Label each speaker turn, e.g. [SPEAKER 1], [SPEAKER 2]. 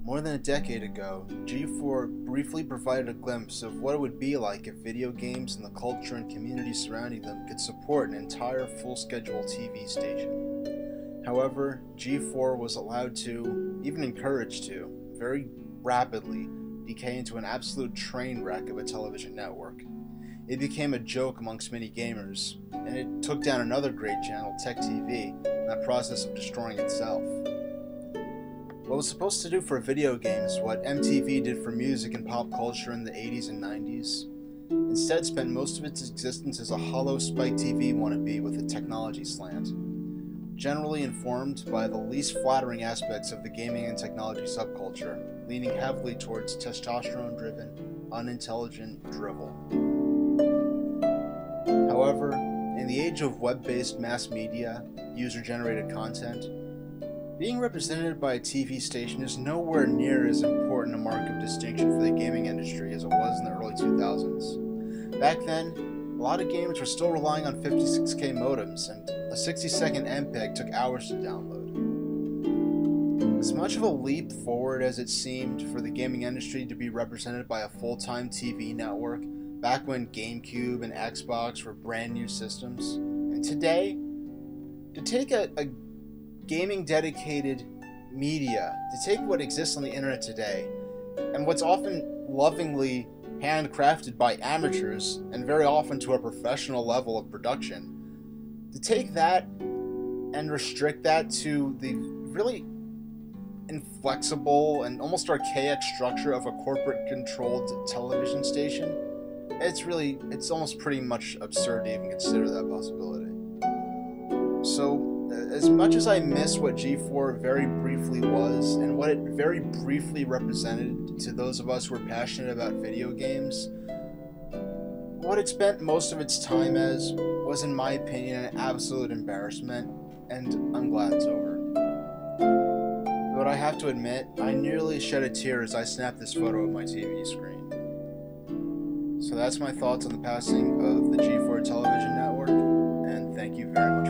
[SPEAKER 1] More than a decade ago, G4 briefly provided a glimpse of what it would be like if video games and the culture and community surrounding them could support an entire full-schedule TV station. However, G4 was allowed to, even encouraged to, very rapidly decay into an absolute train wreck of a television network. It became a joke amongst many gamers, and it took down another great channel, Tech TV, in that process of destroying itself. What was supposed to do for video games what MTV did for music and pop culture in the 80s and 90s, instead spent most of its existence as a hollow Spike TV wannabe with a technology slant, generally informed by the least flattering aspects of the gaming and technology subculture, leaning heavily towards testosterone-driven, unintelligent drivel. However, in the age of web-based mass media, user-generated content, being represented by a TV station is nowhere near as important a mark of distinction for the gaming industry as it was in the early 2000s. Back then, a lot of gamers were still relying on 56K modems, and a 60-second MPEG took hours to download. As much of a leap forward as it seemed for the gaming industry to be represented by a full-time TV network back when GameCube and Xbox were brand new systems, and today, to take a gaming dedicated media, to take what exists on the internet today, and what's often lovingly handcrafted by amateurs, and very often to a professional level of production, to take that and restrict that to the really inflexible and almost archaic structure of a corporate controlled television station, it's almost pretty much absurd to even consider that possibility. So, as much as I miss what G4 very briefly was, and what it very briefly represented to those of us who are passionate about video games, what it spent most of its time as was, in my opinion, an absolute embarrassment, and I'm glad it's over. But I have to admit, I nearly shed a tear as I snapped this photo of my TV screen. So that's my thoughts on the passing of the G4 television network, and thank you very much.